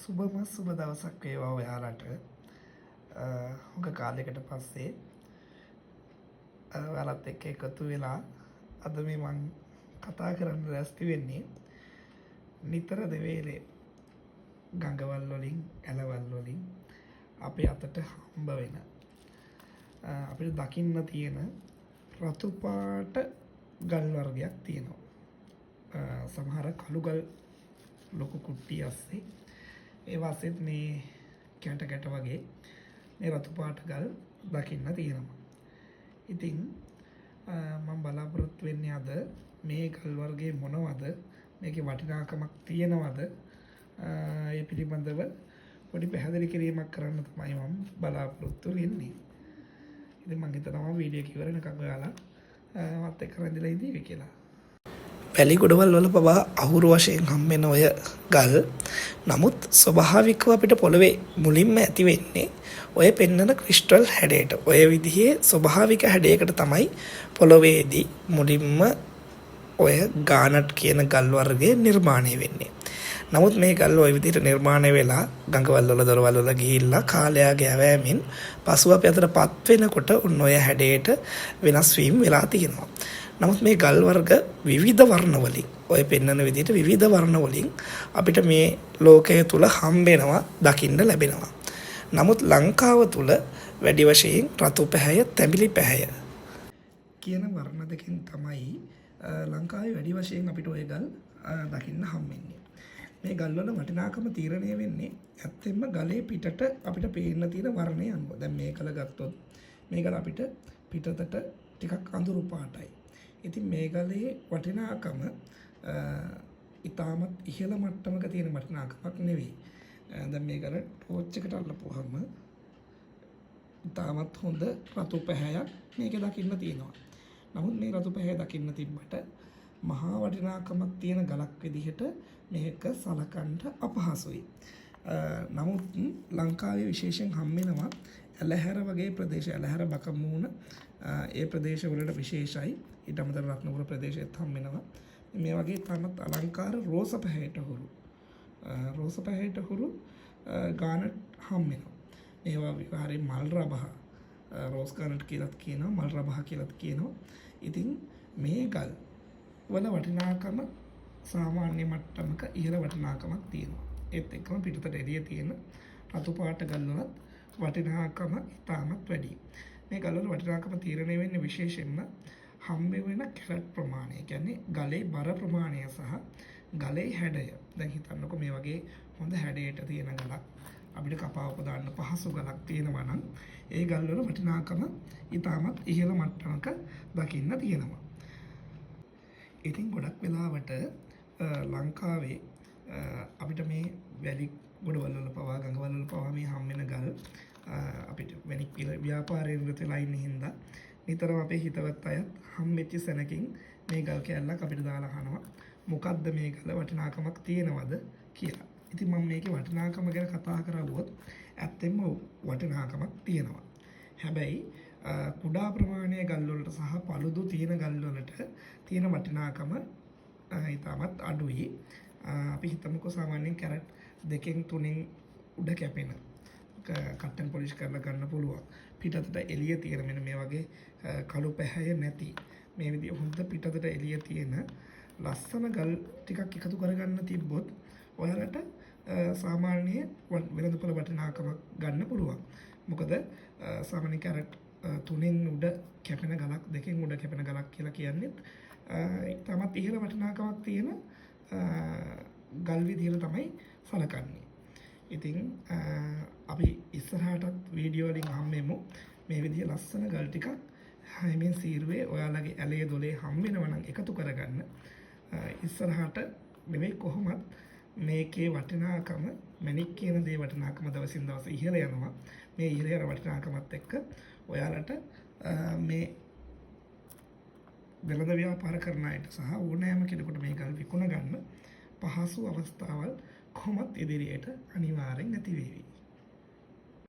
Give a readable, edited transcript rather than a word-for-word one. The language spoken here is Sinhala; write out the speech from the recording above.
සුබ දවසක් වේවා ඔයාලට. හුඟ කාලයකට පස්සේ ඔයාලත් එක්ක එකතු වෙලා අද මේ මං කතා කරන්න රැස්ති වෙන්නේ නිතර දෙවේලේ ගඟවල් වලින් ඇලවල් වලින් අපේ අතට හම්බ වෙන අපිට දකින්න තියෙන රතු පාට ගල් වර්ගයක් තියෙනවා. සමහර කළු ගල් ලොකු කුට්ටිය අස්සේ ඒ වාසෙත් මේ කැට වගේ මේ රතු පාට ගල් දකින්න තියෙනවා. ඉතින් මම බලාපොරොත්තු වෙන්නේ අද මේ ගල් වර්ගයේ මොනවද, මේකේ වටිනාකමක් තියෙනවද, ඒ පිළිබඳව පොඩි පැහැදිලි කිරීමක් කරන්න තමයි මම බලාපොරොත්තු වෙන්නේ. ඉතින් මම හිතනවා වීඩියෝ එක ඉවරනකම් ඔයාලා මත් එක්ක රැඳිලා ඉඳීවි කියලා. වැලි ගොඩවල් වල පවා අහුරු වශයෙන් හම්බෙන ඔය ගල් නමුත් ස්වභාවිකව අපිට පොළවේ මුලින්ම ඇති වෙන්නේ ඔය පෙන්නන ක්‍රිස්ටල් හැඩයට. ඔය විදිහේ ස්වභාවික හැඩයකට තමයි පොළවේදී මුලින්ම ඔය ගානට් කියන ගල් වර්ගය නිර්මාණය වෙන්නේ. නමුත් මේ ගල් ඔය විදිහට නිර්මාණය වෙලා ගඟවල් වල දොරවල් වල ගිහිල්ලා කාලයාගේ ඇවෑමෙන් පසුව අපි අතටපත් වෙනකොට ඔන්න ඔය හැඩයට වෙනස් වීම වෙලා තියෙනවා. නමුත් මේ ගල් වර්ග විවිධ වර්ණ වලින් ඔය පෙන්වන විදිහට විවිධ වර්ණ වලින් අපිට මේ ලෝකය තුල හම්බෙනවා, දකින්න ලැබෙනවා. නමුත් ලංකාව තුල වැඩි වශයෙන් රතු පැහැය, තැඹිලි පැහැය කියන වර්ණ දෙකෙන් තමයි ලංකාවේ වැඩි වශයෙන් අපිට ඔය ගල් දකින්න හම්බෙන්නේ. මේ ගල් වල වටිනාකම තීරණය වෙන්නේ ඇත්තෙන්ම ගලේ පිටට අපිට පේන්න තියෙන වර්ණය අනුව. දැන් මේ ගල ගත්තොත් මේ ගල අපිට පිටතට ටිකක් අඳුරු පාටයි. ඉතින් මේ ගලේ වටිනාකම ඉතාමත් ඉහළ මට්ටමක තියෙන වටිනාකමක් නෙවෙයි. දැන් මේ ගල ටෝච් එකට අල්ලපුවාම ඉතාමත් හොඳ රතු පැහැයක් මේකේ දකින්න තියෙනවා. නමුත් මේ රතු පැහැය දකින්න තිබ්බට මහා වටිනාකමක් තියෙන ගලක් විදිහට මේක සලකන්න අපහසුයි. නමුත් ලංකාවේ විශේෂයෙන් හම්බෙනවා ඇලහැර වගේ ප්‍රදේශ, ඇලහැර බකමූණ ඒ ප්‍රදේශවලට විශේෂයි. ඊට අමතරව රත්නපුර ප්‍රදේශයත් හම්බෙනවා. මේ වගේ තමත් අලංකාර රෝස පැහැයට හුරු ගානට් හම්බෙනවා. මේවා විවාහයේ මල් රබහ, රෝස් ගානට් කියලාත් කියනවා, මල් රබහ කියලාත් කියනවා. ඉතින් මේ ගල් වල වටිනාකම සාමාන්‍ය මට්ටමක ඉහළ වටිනාකමක් තියෙනවා. ඒත් එක්කම පිටතට එළිය තියෙන රතු පාට ගල් වලත් වටිනාකම ඉතාමත් වැඩි. මේ ගල් වල වටිනාකම තීරණය වෙන්නේ විශේෂයෙන්ම හම්බ වෙන කැරට් ප්‍රමාණය. කියන්නේ ගලේ බර ප්‍රමාණය සහ ගලේ හැඩය. දැන් හිතන්නකෝ මේ වගේ හොඳ හැඩයට තියෙන ගලක් අපිට කපාවක දාන්න පහසු ගලක් තියෙනවා නම් ඒ ගල් වල වටිනාකම ඉතාමත් ඉහළ මට්ටමක දකින්න තියෙනවා. ඉතින් ගොඩක් වෙලාවට ලංකාවේ අපිට මේ වැලි ගොඩවල් වල පවා ගඟවල් වල පවා මේ හම්බෙන ගල් අපිට වැනි ව්‍යාපාරයෙන් නිරත වෙලා ඉන්න හින්දා නිතරම අපේ හිතවත් අයත් හම්බෙච්ච සැනකින් මේ ගල් කෑල්ලක් අපිට දාලා අහනවා මොකද්ද මේ ගල වටිනාකමක් තියෙනවද කියලා. ඉතින් මම මේකේ වටිනාකම ගැන කතා කරවුවොත් ඇත්තෙන්ම වටිනාකමක් තියෙනවා. හැබැයි කුඩා ප්‍රමාණයේ ගල් වලට සහ paludu තියෙන ගල් වලට තියෙන වටිනාකම ඉතාමත් අඩුයි. අපි හිතමුකෝ සාමාන්‍යයෙන් කැරට් 2න් 3න් උඩ කැපෙන කට්ටන් පොලිෂ් කරලා ගන්න පුළුවන්. පිටතට එළිය තියෙන මෙන්න මේ වගේ කළු පැහැය නැති මේ විදිහ හොඳ පිටතට එළිය තියෙන ලස්සන ගල් ටිකක් එකතු කරගන්න තිබ්බොත් ඔයාලට සාමාන්‍ය වෙළඳපොළ වටිනාකමක් ගන්න පුළුවන්. මොකද සාමාන්‍ය කැරට් 3න් උඩ කැපෙන ගලක් 2න් උඩ කැපෙන ගලක් කියලා කියන්නේ තමත් ඉහළ වටිනාකමක් තියෙන ගල් විදිහට තමයි සලකන්නේ. ඉතින් අපි ඉස්සරහටත් වීඩියෝ වලින් හම්බෙමු මේ විදිහ ලස්සන ගල් ටිකක් හැමෙන් සීරුවේ ඔයාලගේ ඇලේ දොලේ හම්බෙනවා නම් එකතු කරගන්න. ඉස්සරහට නෙවෙයි කොහොමත් මේකේ වටිනාකම මැණික් කියන දේ වටිනාකම දවසින් දවස ඉහළ යනවා. මේ ඉහළ යන වටිනාකමත් එක්ක ඔයාලට මේ වෙළඳ ව්‍යාපාර කරන අයට සහ ඕනෑම කෙනෙකුට මේ ගල් විකුණ ගන්න පහසු අවස්ථාවල් කොහොමත් ඉදිරියට අනිවාර්යෙන් ඇති වේවි.